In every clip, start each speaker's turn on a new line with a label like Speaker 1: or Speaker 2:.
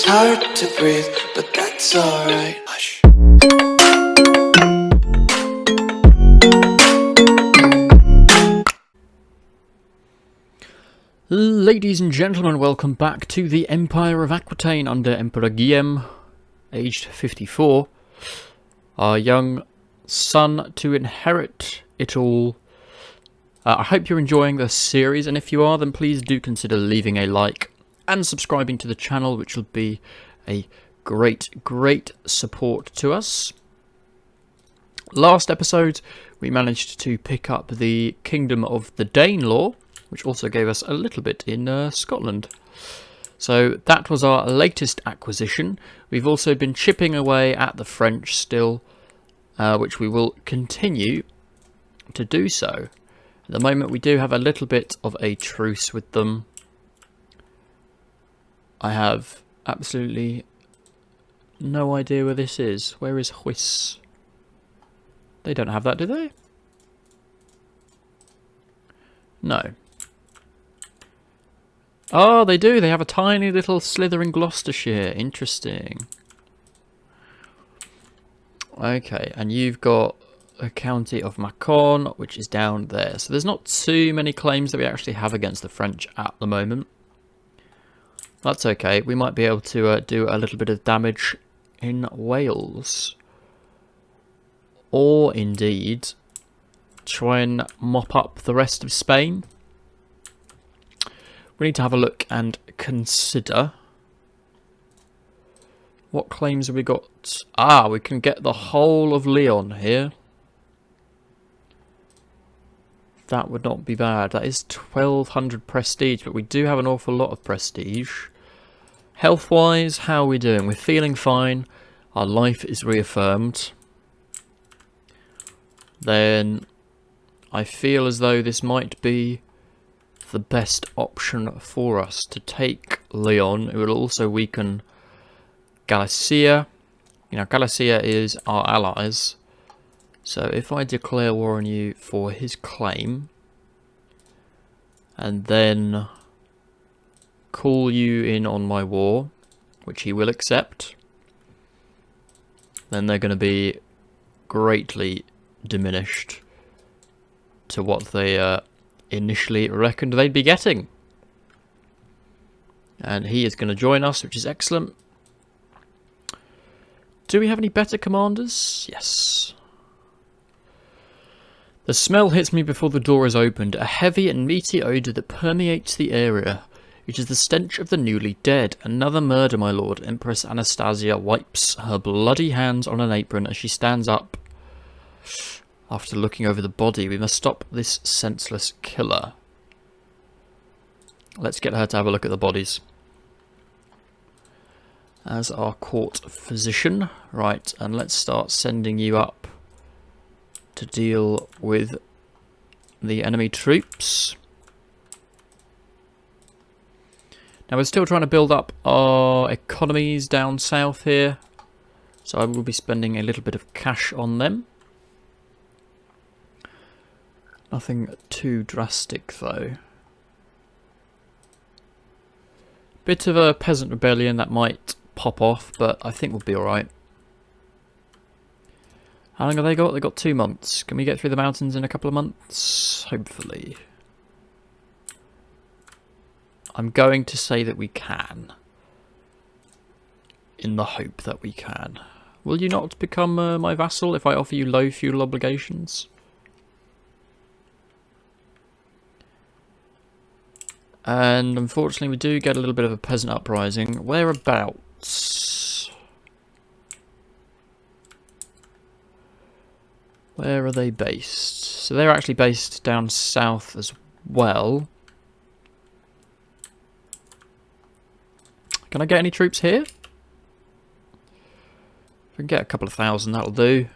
Speaker 1: It's hard to breathe, but that's alright. Hush.
Speaker 2: Ladies and gentlemen, welcome back to the Empire of Aquitaine under Emperor Guillaume, aged 54. Our young son to inherit it all. I hope you're enjoying the series, and if you are, then please do consider leaving a like and subscribing to the channel, which will be a great support to us. Last episode, we managed to pick up the Kingdom of the Danelaw, which also gave us a little bit in Scotland. So that was our latest acquisition. We've also been chipping away at the French still, which we will continue to do so. At the moment we do have a little bit of a truce with them. I have absolutely no idea where this is. Where is Huis? They don't have that, do they? No. Oh, they do. They have a tiny little slither in Gloucestershire. Interesting. Okay, and you've got a county of Macon, which is down there. So there's not too many claims that we actually have against the French at the moment. That's okay. We might be able to do a little bit of damage in Wales. Or, indeed, try and mop up the rest of Spain. We need to have a look and consider what claims have we got. Ah, we can get the whole of Leon here. That would not be bad. That is 1200 prestige, but we do have an awful lot of prestige. Health wise, how are we doing? We're feeling fine. Our life is reaffirmed. Then I feel as though this might be the best option for us to take Leon. It will also weaken Galicia. You know, Galicia is our allies. So if I declare war on you for his claim, and then call you in on my war, which he will accept, then they're going to be greatly diminished to what they initially reckoned they'd be getting. And he is going to join us, which is excellent. Do we have any better commanders? Yes. The smell hits me before the door is opened, a heavy and meaty odour that permeates the area. It is the stench of the newly dead. Another murder, my lord. Empress Anastasia wipes her bloody hands on an apron as she stands up. After looking over the body, we must stop this senseless killer. Let's get her to have a look at the bodies. As our court physician. Right, and let's start sending you up to deal with the enemy troops. Now we're still trying to build up our economies down south here, so I will be spending a little bit of cash on them. Nothing too drastic though. Bit of a peasant rebellion that might pop off, but I think we'll be alright. How long have they got? They've got 2 months. Can we get through the mountains in a couple of months? Hopefully. I'm going to say that we can. In the hope that we can. Will you not become my vassal if I offer you low feudal obligations? And unfortunately we do get a little bit of a peasant uprising. Whereabouts? Where are they based? So they're actually based down south as well. Can I get any troops here? If we can get a couple of thousand, that'll do.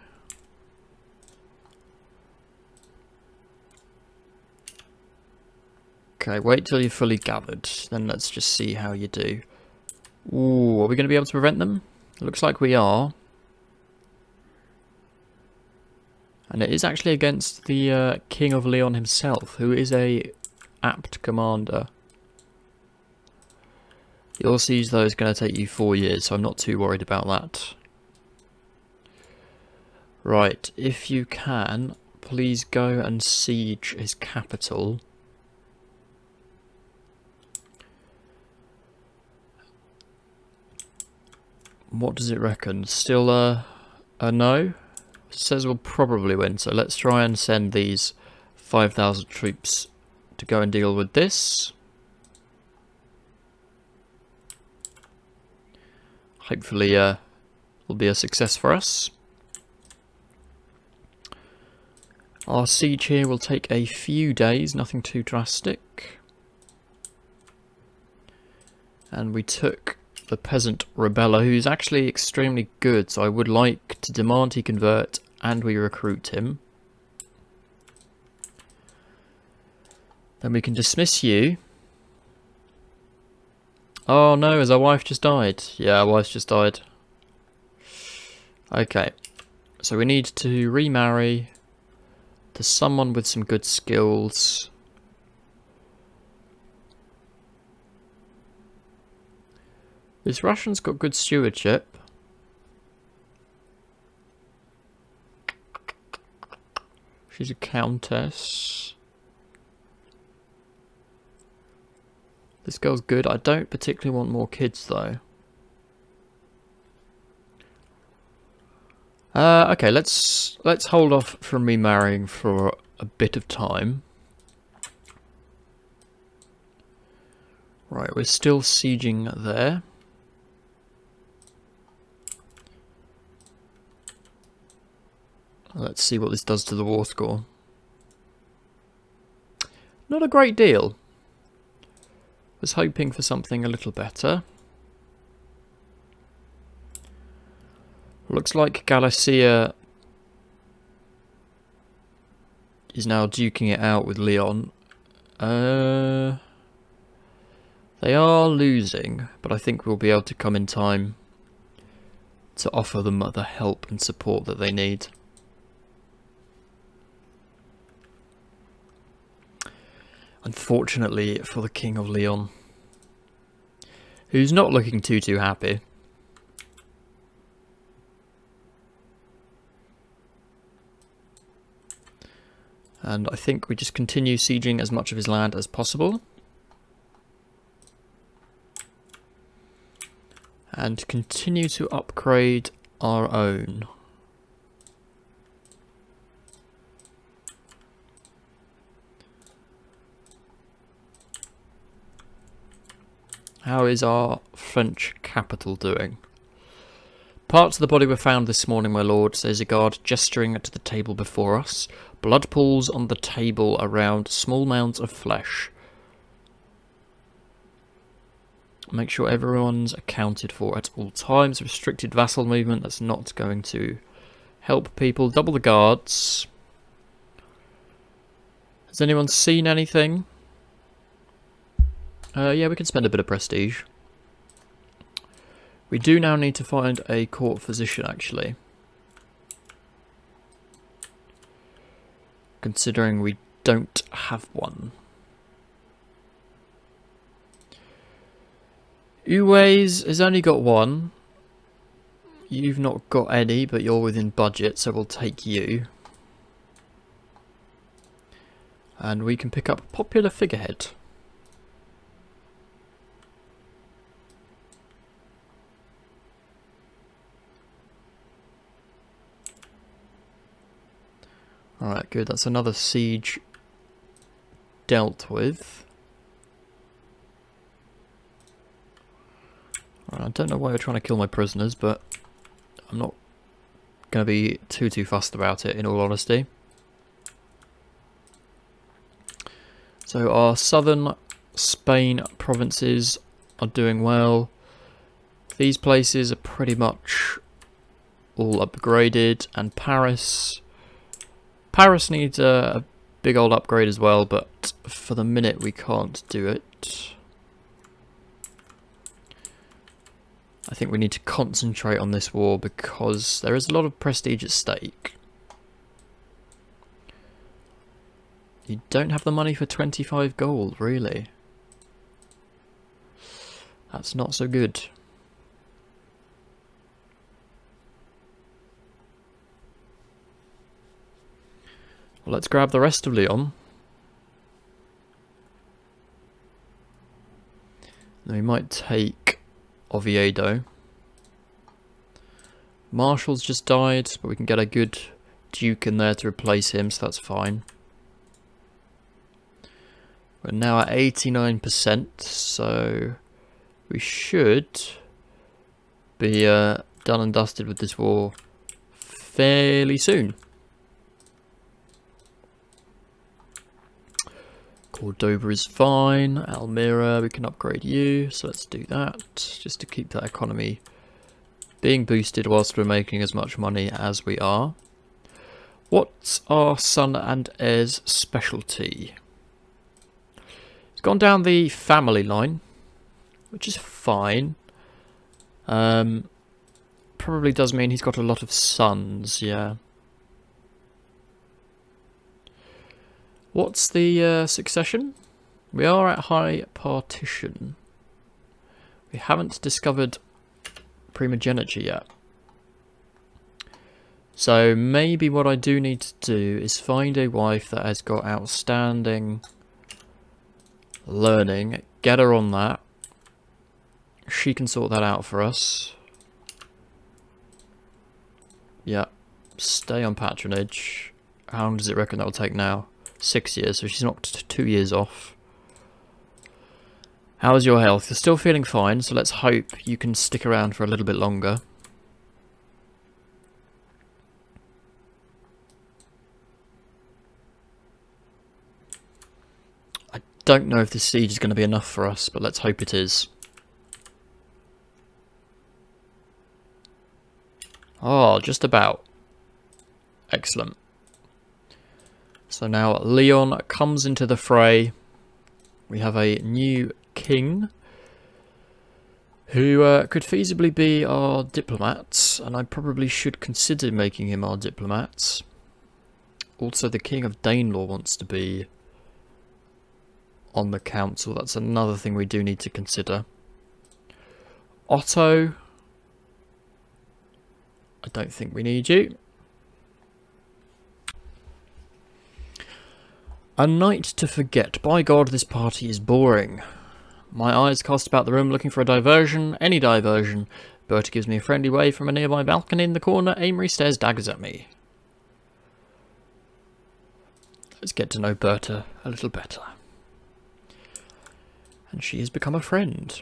Speaker 2: Okay, wait till you're fully gathered. Then let's just see how you do. Ooh, are we going to be able to prevent them? It looks like we are. And it is actually against the King of Leon himself, who is a apt commander. Your siege though is going to take you 4 years, so I'm not too worried about that. Right, if you can, please go and siege his capital. What does it reckon? Still a no? It says we'll probably win, so let's try and send these 5,000 troops to go and deal with this. Hopefully will be a success for us. Our siege here will take a few days, nothing too drastic. And we took the peasant rebeller, who's actually extremely good, so I would like to demand he convert and we recruit him. Then we can dismiss you. Oh no, has our wife just died? Yeah, our wife's just died. Okay, so we need to remarry to someone with some good skills. This Russian's got good stewardship. She's a countess. This girl's good. I don't particularly want more kids though. Okay, let's hold off from remarrying for a bit of time. Right, we're still sieging there. Let's see what this does to the war score. Not a great deal. Was hoping for something a little better. Looks like Galicia is now duking it out with Leon. They are losing, but I think we'll be able to come in time to offer them the help and support that they need. Unfortunately for the King of Leon, who's not looking too happy. And I think we just continue sieging as much of his land as possible. And continue to upgrade our own. How is our French capital doing? Parts of the body were found this morning, my lord, says a guard gesturing to the table before us. Blood pools on the table around small mounds of flesh. Make sure everyone's accounted for at all times. Restricted vassal movement, that's not going to help people. Double the guards. Has anyone seen anything? Yeah, we can spend a bit of prestige. We do now need to find a court physician, actually. Considering we don't have one. Uwe's has only got one. You've not got any, but you're within budget, so we'll take you. And we can pick up a popular figurehead. Alright, good. That's another siege dealt with. Right, I don't know why we're trying to kill my prisoners, but I'm not going to be too fussed about it, in all honesty. So our southern Spain provinces are doing well. These places are pretty much all upgraded, and Paris needs a big old upgrade as well, but for the minute we can't do it. I think we need to concentrate on this war because there is a lot of prestige at stake. You don't have the money for 25 gold, really. That's not so good. Well, let's grab the rest of Lyon. Then we might take Oviedo. Marshall's just died, but we can get a good duke in there to replace him, so that's fine. We're now at 89%, so we should be done and dusted with this war fairly soon. Cordoba is fine. Almira, we can upgrade you, so let's do that, just to keep that economy being boosted whilst we're making as much money as we are. What's our son and heir's specialty? It's gone down the family line, which is fine. Probably does mean he's got a lot of sons, yeah. What's the succession? We are at high partition. We haven't discovered primogeniture yet. So maybe what I do need to do is find a wife that has got outstanding learning, get her on that. She can sort that out for us. Yeah, stay on patronage. How long does it reckon that'll take now? 6 years, so she's knocked 2 years off. How's your health? You're still feeling fine, so let's hope you can stick around for a little bit longer. I don't know if this siege is going to be enough for us, but let's hope it is. Oh, just about. Excellent. So now Leon comes into the fray. We have a new king who could feasibly be our diplomat, and I probably should consider making him our diplomat. Also, the King of Danelaw wants to be on the council. That's another thing we do need to consider. Otto, I don't think we need you. A night to forget. By God, this party is boring. My eyes cast about the room looking for a diversion, any diversion. Berta gives me a friendly wave from a nearby balcony in the corner. Amory stares daggers at me. Let's get to know Berta a little better. And she has become a friend.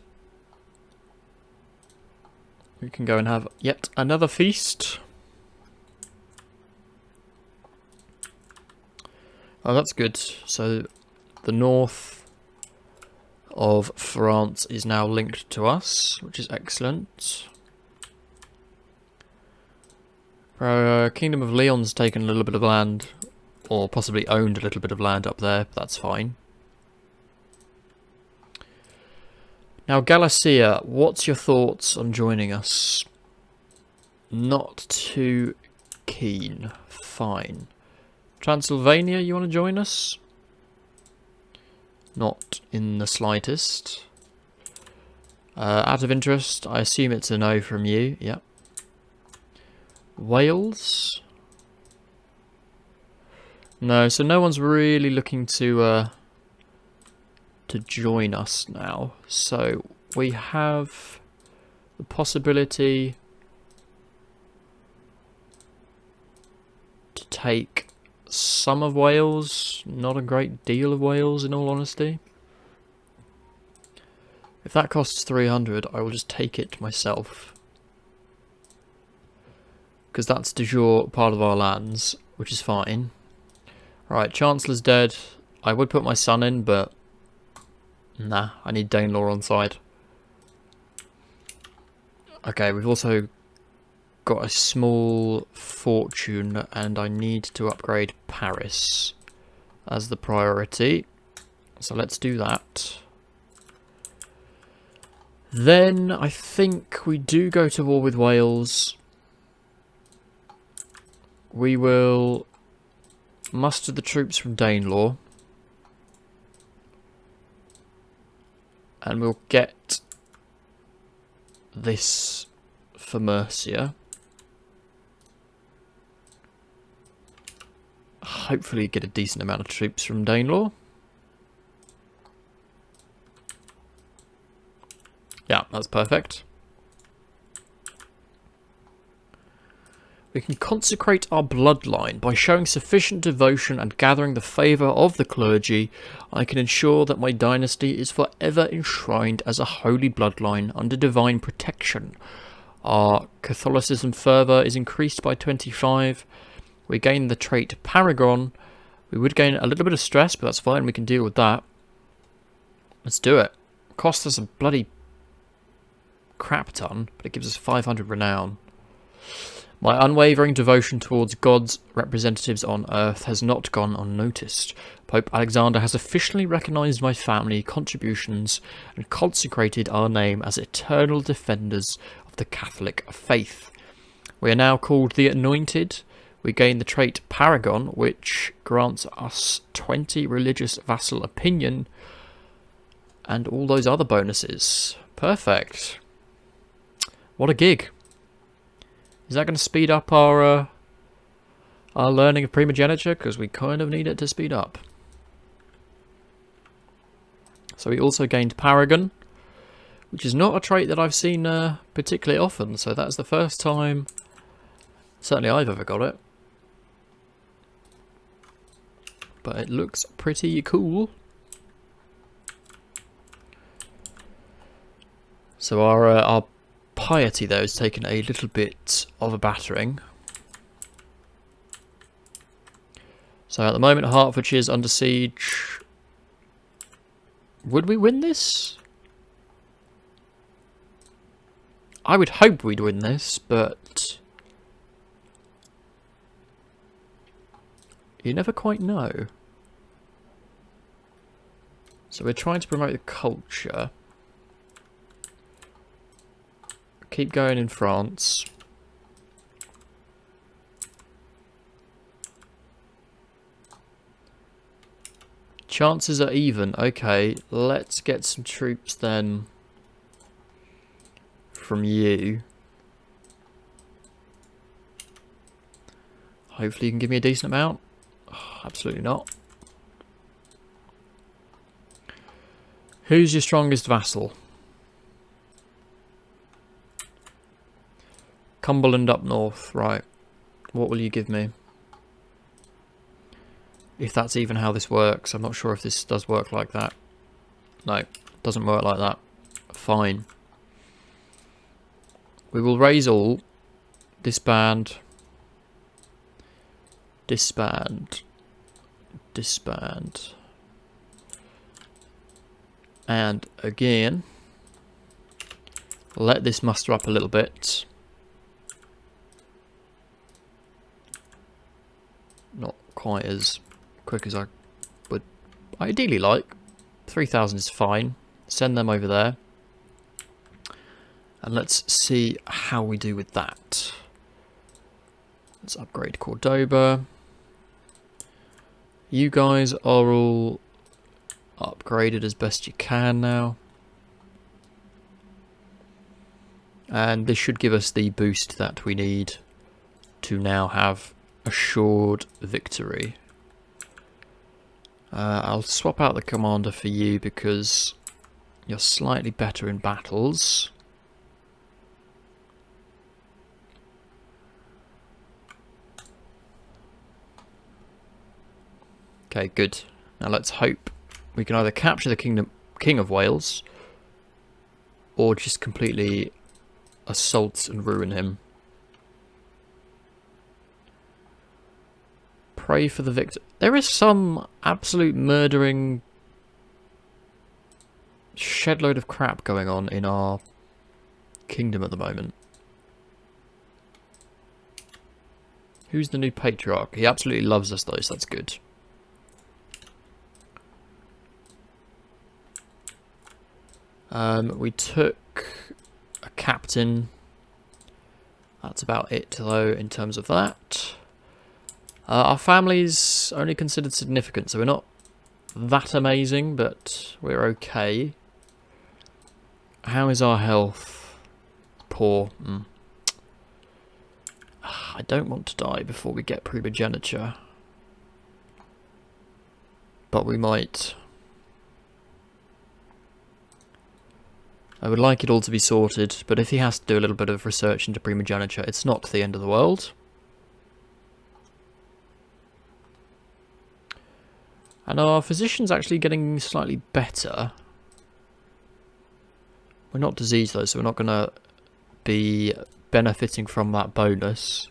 Speaker 2: We can go and have yet another feast. Oh, that's good. So the north of France is now linked to us, which is excellent. Kingdom of Leon's taken a little bit of land, or possibly owned a little bit of land up there, but that's fine. Now Galicia, what's your thoughts on joining us? Not too keen. Fine. Transylvania, you want to join us? Not in the slightest. Out of interest, I assume it's a no from you. Yep. Wales? No, so no one's really looking to join us now. So we have the possibility to take some of Wales, not a great deal of Wales in all honesty. If that costs 300, I will just take it myself. Because that's de jure part of our lands, which is fine. Right, Chancellor's dead. I would put my son in, but nah, I need Danelaw on side. Okay, we've also got a small fortune, and I need to upgrade Paris as the priority. So let's do that. Then I think we do go to war with Wales. We will muster the troops from Danelaw. And we'll get this for Mercia. Hopefully get a decent amount of troops from Danelaw. Yeah, that's perfect. We can consecrate our bloodline. By showing sufficient devotion and gathering the favour of the clergy, I can ensure that my dynasty is forever enshrined as a holy bloodline under divine protection. Our Catholicism fervour is increased by 25. We gain the trait Paragon. We would gain a little bit of stress, but that's fine. We can deal with that. Let's do it. Cost us a bloody crap ton, but it gives us 500 renown. My unwavering devotion towards God's representatives on earth has not gone unnoticed. Pope Alexander has officially recognised my family contributions and consecrated our name as eternal defenders of the Catholic faith. We are now called the Anointed. We gain the trait Paragon, which grants us 20 religious vassal opinion and all those other bonuses. Perfect. What a gig. Is that going to speed up our learning of primogeniture? Because we kind of need it to speed up. So we also gained Paragon, which is not a trait that I've seen particularly often. So that's the first time, certainly I've ever got it. But it looks pretty cool. So our piety, though, has taken a little bit of a battering. So at the moment, Hertfordshire's under siege. Would we win this? I would hope we'd win this, but you never quite know. So we're trying to promote the culture. Keep going in France. Chances are even. Okay, let's get some troops then from you. Hopefully you can give me a decent amount. Oh, absolutely not. Who's your strongest vassal? Cumberland up north, right. What will you give me? If that's even how this works. I'm not sure if this does work like that. No, doesn't work like that. Fine. We will raise all. Disband. Disband. Disband. And again, let this muster up a little bit. Not quite as quick as I would ideally like. 3,000 is fine. Send them over there. And let's see how we do with that. Let's upgrade Cordoba. You guys are all upgraded as best you can now. And this should give us the boost that we need to now have assured victory. I'll swap out the commander for you because you're slightly better in battles. Okay, good. Now let's hope we can either capture the King of Wales or just completely assault and ruin him. Pray for the victor. There is some absolute murdering shed-load of crap going on in our kingdom at the moment. Who's the new patriarch? He absolutely loves us though, so that's good. We took a captain. That's about it though in terms of that. Our family's only considered significant, so we're not that amazing, but we're okay. How is our health? poor. I don't want to die before we get primogeniture. But we might. I would like it all to be sorted, but if he has to do a little bit of research into primogeniture, it's not the end of the world. And our physician's actually getting slightly better. We're not diseased though, so we're not going to be benefiting from that bonus.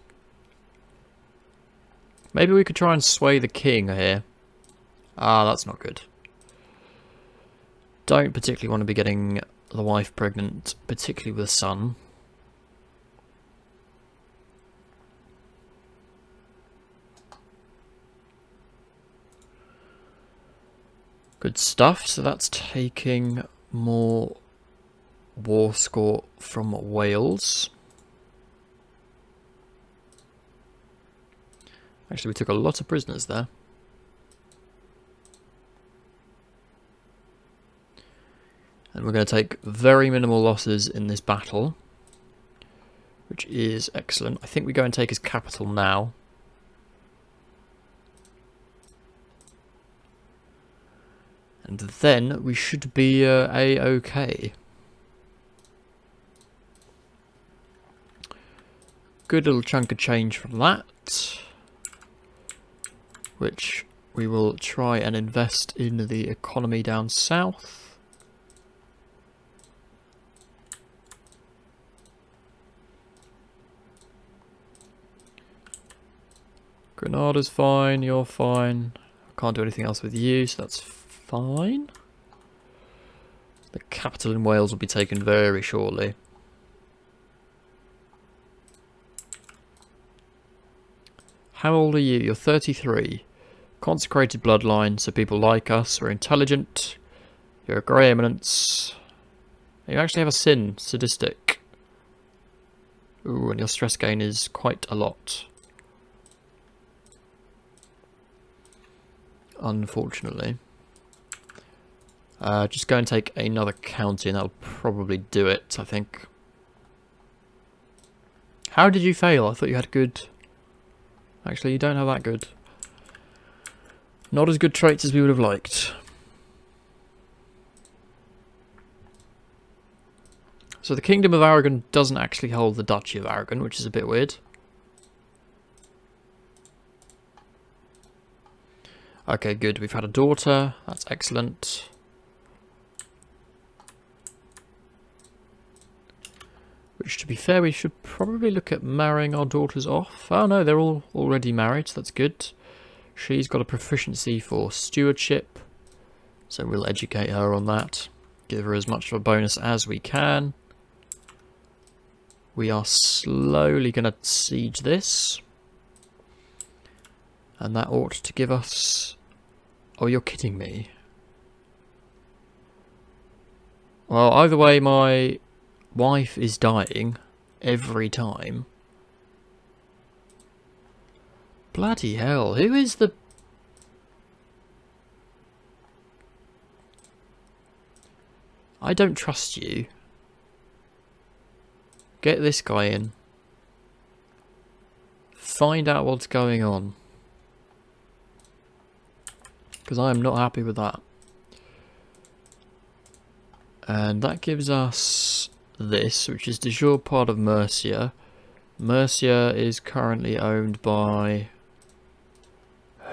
Speaker 2: Maybe we could try and sway the king here. Ah, that's not good. Don't particularly want to be getting the wife pregnant, particularly with a son. Good stuff. So that's taking more war score from Wales. Actually, we took a lot of prisoners there. And we're going to take very minimal losses in this battle, which is excellent. I think we go and take his capital now. And then we should be a-okay. Good little chunk of change from that, which we will try and invest in the economy down south. Granada's fine, you're fine. I can't do anything else with you, so that's fine. The capital in Wales will be taken very shortly. How old are you? You're 33. Consecrated bloodline, so people like us. We're intelligent. You're a grey eminence. You actually have a sin, sadistic. Ooh, and your stress gain is quite a lot. Unfortunately. Just go and take another county and that'll probably do it, I think. How did you fail? I thought you had good... Actually, you don't have that good. Not as good traits as we would have liked. So the Kingdom of Aragon doesn't actually hold the Duchy of Aragon, which is a bit weird. Okay, good. We've had a daughter. That's excellent. Which, to be fair, we should probably look at marrying our daughters off. Oh no, they're all already married, so that's good. She's got a proficiency for stewardship, so we'll educate her on that. Give her as much of a bonus as we can. We are slowly going to siege this. And that ought to give us... Oh, you're kidding me. Well, either way, my wife is dying every time. Bloody hell, who is the... I don't trust you. Get this guy in. Find out what's going on. Because I am not happy with that. And that gives us this, which is de jure part of Mercia. Mercia is currently owned by...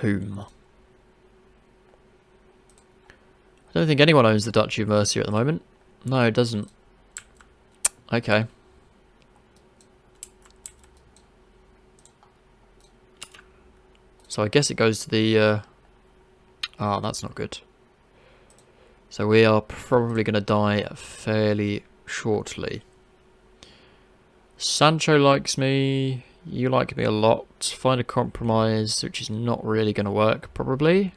Speaker 2: whom? I don't think anyone owns the Duchy of Mercia at the moment. No, it doesn't. Okay. So I guess it goes to the... Ah, that's not good. So we are probably going to die fairly shortly. Sancho likes me. You like me a lot. Find a compromise, which is not really going to work, probably.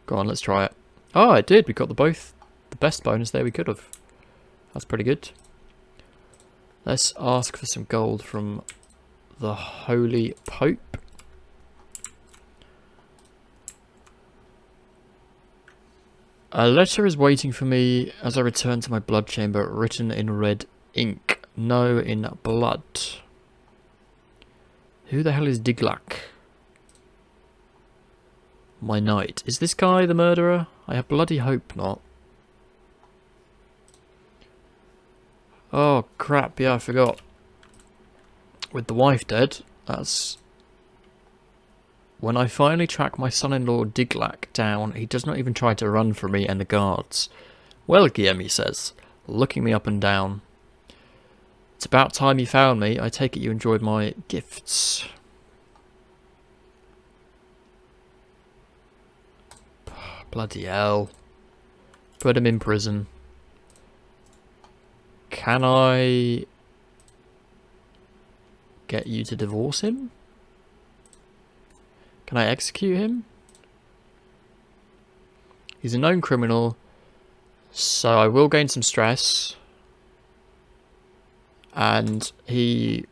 Speaker 2: Go on, let's try it. Oh, it did. We got the best bonus there we could have. That's pretty good. Let's ask for some gold from the Holy Pope. A letter is waiting for me as I return to my blood chamber, written in red ink. No in blood. Who the hell is Diglak? My knight. Is this guy the murderer? I bloody hope not. Oh crap, yeah, I forgot. With the wife dead, that's... When I finally track my son-in-law Diglak down, he does not even try to run from me and the guards. Well, Guillaume, he says, looking me up and down. It's about time you found me. I take it you enjoyed my gifts. Bloody hell. Put him in prison. Can I get you to divorce him? Can I execute him? He's a known criminal, so I will gain some stress. And he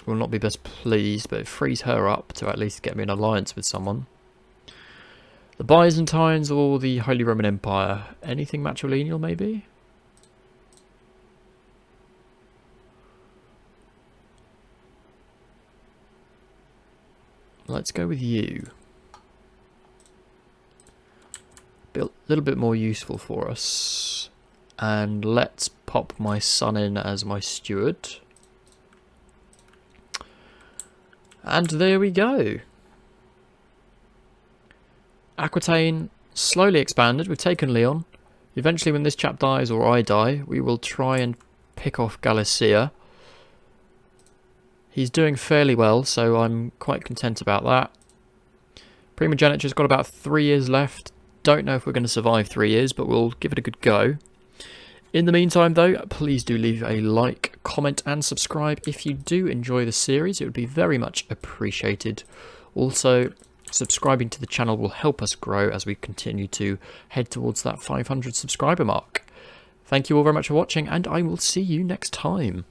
Speaker 2: will not be best pleased, but it frees her up to at least get me an alliance with someone. The Byzantines or the Holy Roman Empire? Anything matrilineal, maybe? Let's go with you. A little bit more useful for us. And let's pop my son in as my steward. And there we go. Aquitaine slowly expanded. We've taken Leon. Eventually when this chap dies or I die, we will try and pick off Galicia. He's doing fairly well, so I'm quite content about that. Primogeniture's got about 3 years left. Don't know if we're going to survive 3 years, but we'll give it a good go. In the meantime, though, please do leave a like, comment, and subscribe if you do enjoy the series. It would be very much appreciated. Also, subscribing to the channel will help us grow as we continue to head towards that 500 subscriber mark. Thank you all very much for watching, and I will see you next time.